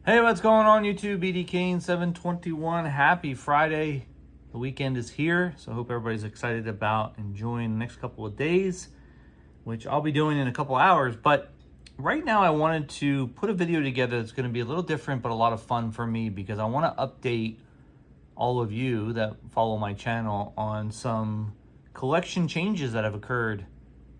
Hey, what's going on YouTube? BD Kane 721. Happy Friday. The weekend is here, so I hope everybody's excited about enjoying the next couple of days, which I'll be doing in a couple hours. But right now I wanted to put a video together that's going to be a little different but a lot of fun for me, because I want to update all of you that follow my channel on some collection changes that have occurred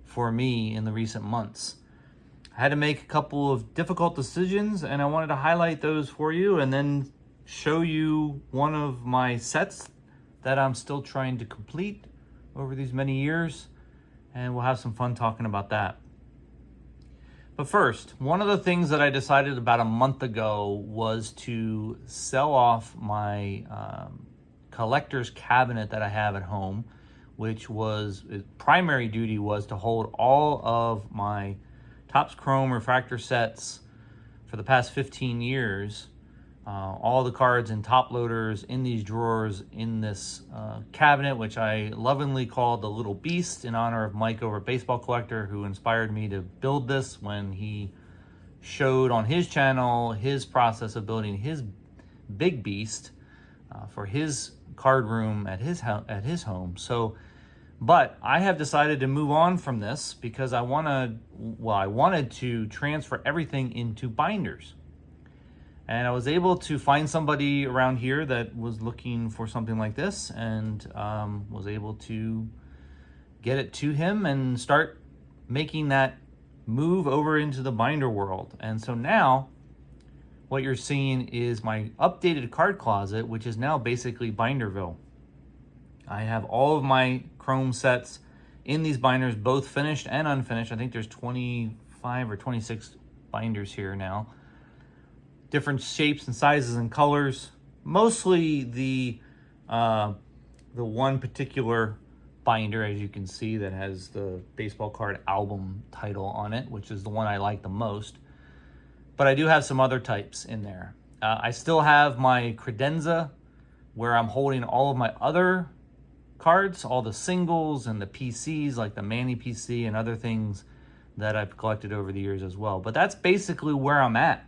for me in the recent months. I had to make a couple of difficult decisions, and I wanted to highlight those for you and then show you one of my sets that I'm still trying to complete over these many years, and we'll have some fun talking about that. But first, one of the things that I decided about a month ago was to sell off my collector's cabinet that I have at home, which was, its primary duty was to hold all of my Topps Chrome refractor sets for the past 15 years. All the cards and top loaders in these drawers in this cabinet, which I lovingly called the Little Beast in honor of Mike over at Baseball Collector, who inspired me to build this when he showed on his channel his process of building his big beast for his card room at his home. But I have decided to move on from this because I wanted to transfer everything into binders. And I was able to find somebody around here that was looking for something like this, and was able to get it to him and start making that move over into the binder world. And so now what you're seeing is my updated card closet, which is now basically Binderville. I have all of my Chrome sets in these binders, both finished and unfinished. I think there's 25 or 26 binders here now. Different shapes and sizes and colors. Mostly the one particular binder, as you can see, that has the baseball card album title on it, which is the one I like the most. But I do have some other types in there. I still have my credenza, where I'm holding all of my other cards, all the singles and the PCs, like the Manny PC and other things that I've collected over the years as well. But that's basically where I'm at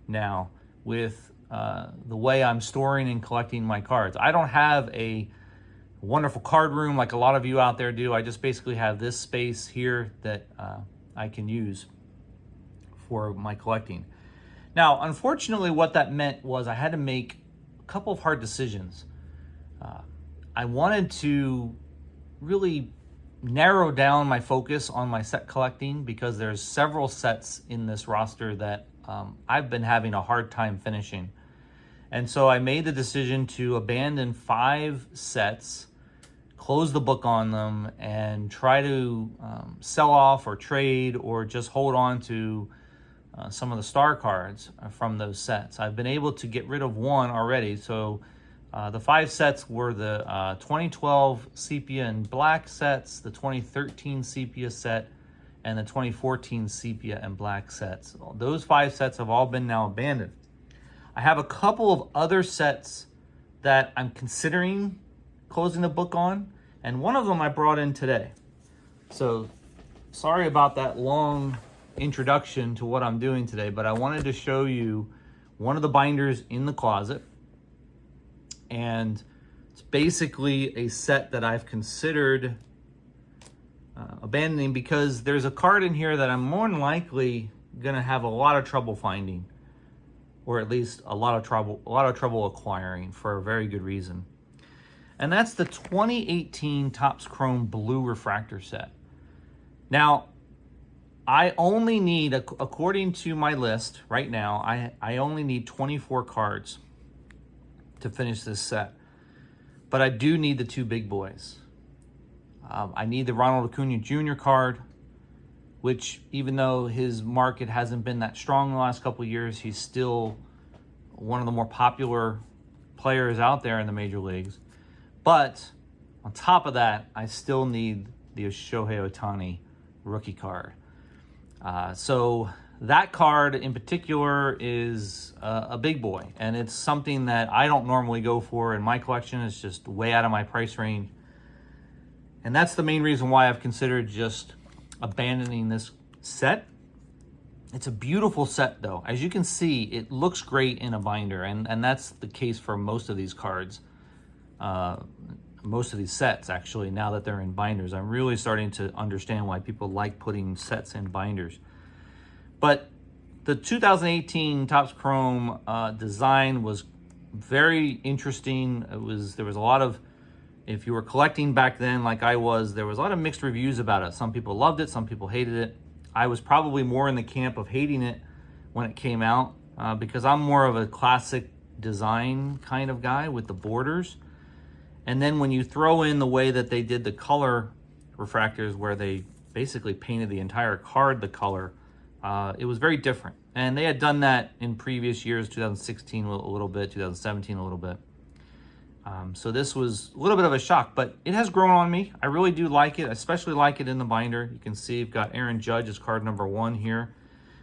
now with the way I'm storing and collecting my cards. I don't have a wonderful card room like a lot of you out there do. I just basically have this space here that I can use for my collecting. Now, unfortunately, what that meant was I had to make a couple of hard decisions. I wanted to really narrow down my focus on my set collecting, because there's several sets in this roster that I've been having a hard time finishing. And so I made the decision to abandon 5 sets, close the book on them, and try to sell off or trade or just hold on to some of the star cards from those sets. I've been able to get rid of one already. So the 5 sets were the 2012 sepia and black sets, the 2013 sepia set, and the 2014 sepia and black sets. Those 5 sets have all been now abandoned. I have a couple of other sets that I'm considering closing the book on, and one of them I brought in today. So sorry about that long introduction to what I'm doing today, but I wanted to show you one of the binders in the closet. And it's basically a set that I've considered abandoning, because there's a card in here that I'm more than likely gonna have a lot of trouble finding, or at least a lot of trouble acquiring, for a very good reason. And that's the 2018 Topps Chrome Blue Refractor set. Now, I only need, according to my list right now, I only need 24 cards to finish this set. But I do need the 2 big boys. I need the Ronald Acuna Jr. card, which, even though his market hasn't been that strong in the last couple of years, he's still one of the more popular players out there in the major leagues. But on top of that, I still need the Shohei Ohtani rookie card. So that card in particular is a big boy, and it's something that I don't normally go for in my collection. It's just way out of my price range. And that's the main reason why I've considered just abandoning this set It's a beautiful set, though. As you can see, it looks great in a binder, and that's the case for most of these cards. Most of these sets, actually, now that they're in binders. I'm really starting to understand why people like putting sets in binders. But the 2018 Topps Chrome design was very interesting. There was a lot of, if you were collecting back then like I was, there was a lot of mixed reviews about it. Some people loved it, some people hated it. I was probably more in the camp of hating it when it came out because I'm more of a classic design kind of guy with the borders. And then when you throw in the way that they did the color refractors, where they basically painted the entire card the color, it was very different. And they had done that in previous years, 2016 a little bit, 2017 a little bit. So this was a little bit of a shock, but it has grown on me. I really do like it. I especially like it in the binder. You can see you've got Aaron Judge as card number 1 here.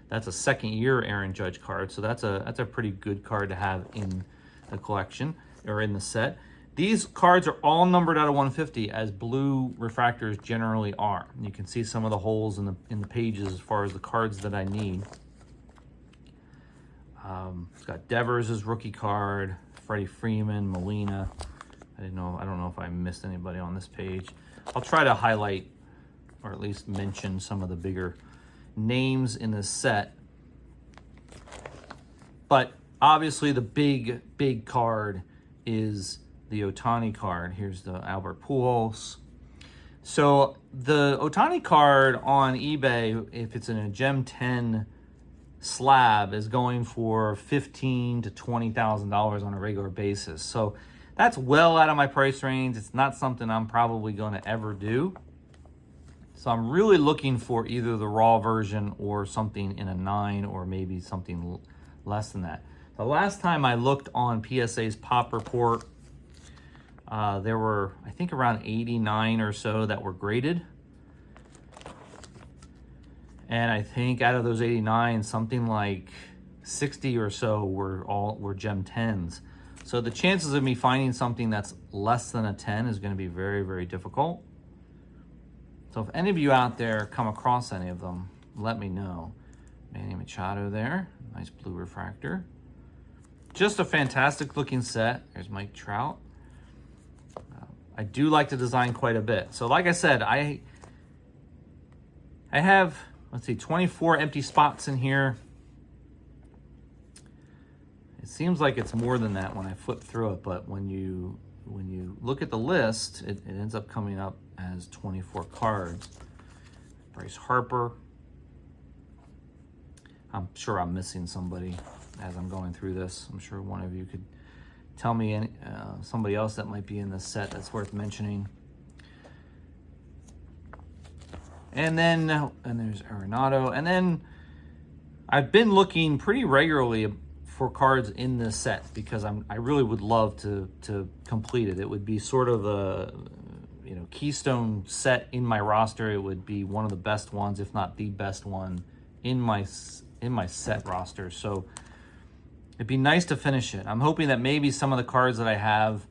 That's a second-year Aaron Judge card, so that's a pretty good card to have in the collection or in the set. These cards are all numbered out of 150, as blue refractors generally are. You can see some of the holes in the pages as far as the cards that I need. It's got Devers' rookie card, Freddie Freeman, Molina. I don't know if I missed anybody on this page. I'll try to highlight or at least mention some of the bigger names in this set. But obviously the big card is the Ohtani card. Here's the Albert Pujols. So the Ohtani card on eBay, if it's in a Gem 10 slab, is going for $15,000 to $20,000 on a regular basis. So that's well out of my price range. It's not something I'm probably going to ever do. So I'm really looking for either the raw version or something in a 9 or maybe something less than that. The last time I looked on PSA's Pop Report, there were, I think, around 89 or so that were graded. And I think out of those 89, something like 60 or so were Gem 10s. So the chances of me finding something that's less than a 10 is going to be very, very difficult. So if any of you out there come across any of them, let me know. Manny Machado there, nice blue refractor. Just a fantastic looking set. There's Mike Trout. I do like the design quite a bit. So like I said, I have, let's see, 24 empty spots in here. It seems like it's more than that when I flip through it, but when you look at the list, it ends up coming up as 24 cards. Bryce Harper. I'm sure I'm missing somebody as I'm going through this. I'm sure one of you could tell me somebody else that might be in this set that's worth mentioning. And there's Arenado. And then I've been looking pretty regularly for cards in this set because I really would love to complete it. It would be sort of a keystone set in my roster. It would be one of the best ones, if not the best one in my set roster. So it'd be nice to finish it. I'm hoping that maybe some of the cards that I have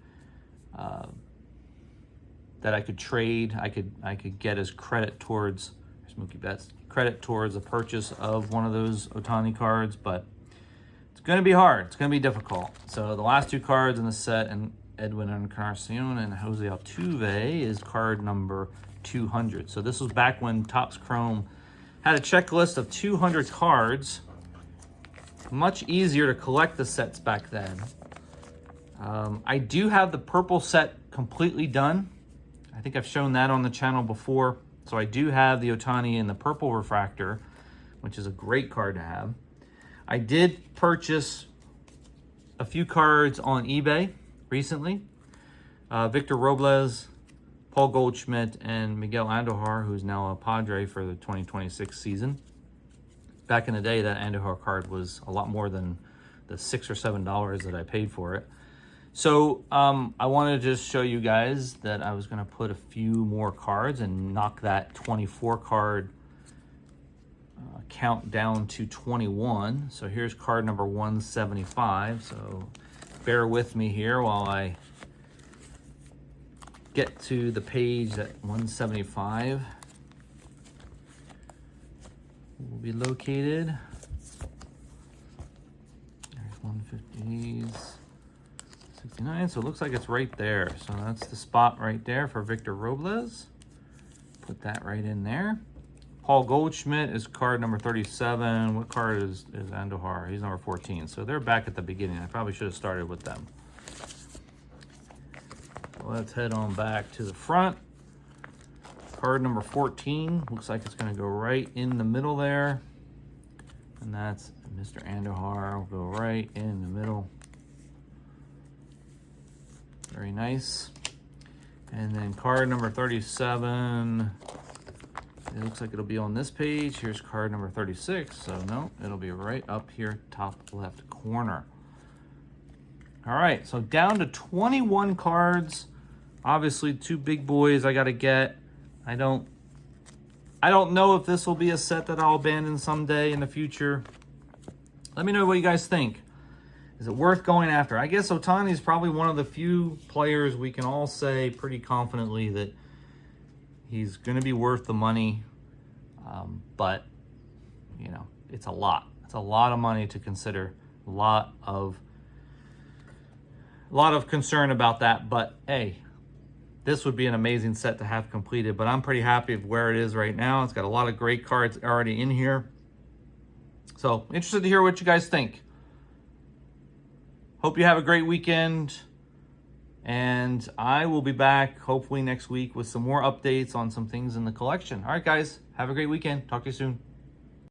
that I could trade, I could get as credit towards, there's Mookie Betts, credit towards a purchase of one of those Ohtani cards, but it's going to be hard. It's going to be difficult. So the last 2 cards in the set, and Edwin Encarnacion and Jose Altuve, is card number 200. So this was back when Topps Chrome had a checklist of 200 cards. Much easier to collect the sets back then. I do have the purple set completely done. I think I've shown that on the channel before. So I do have the Ohtani in the purple refractor, which is a great card to have. I did purchase a few cards on eBay recently. Victor Robles, Paul Goldschmidt, and Miguel Andujar, who's now a Padre for the 2026 season. Back in the day, that Andujar card was a lot more than the $6 or $7 that I paid for it. So I wanted to just show you guys that I was going to put a few more cards and knock that 24 card count down to 21. So here's card number 175. So bear with me here while I get to the page at 175. will be located. There's 150s, 69. So it looks like it's right there. So that's the spot right there for Victor Robles. Put that right in there. Paul Goldschmidt is card number 37. What card is Andujar? He's number 14. So they're back at the beginning. I probably should have started with them. Let's head on back to the front. Card number 14. Looks like it's going to go right in the middle there. And that's Mr. Andujar. Will go right in the middle. Very nice. And then card number 37. It looks like it'll be on this page. Here's card number 36. So no, it'll be right up here, top left corner. All right, so down to 21 cards. Obviously, 2 big boys I got to get. I don't know if this will be a set that I'll abandon someday in the future. Let me know what you guys think. Is it worth going after? I guess Ohtani is probably one of the few players we can all say pretty confidently that he's going to be worth the money. But, you know, it's a lot. It's a lot of money to consider. A lot of concern about that. But, hey, this would be an amazing set to have completed. But I'm pretty happy with where it is right now. It's got a lot of great cards already in here. So, interested to hear what you guys think. Hope you have a great weekend. And I will be back hopefully next week with some more updates on some things in the collection. All right, guys, have a great weekend. Talk to you soon.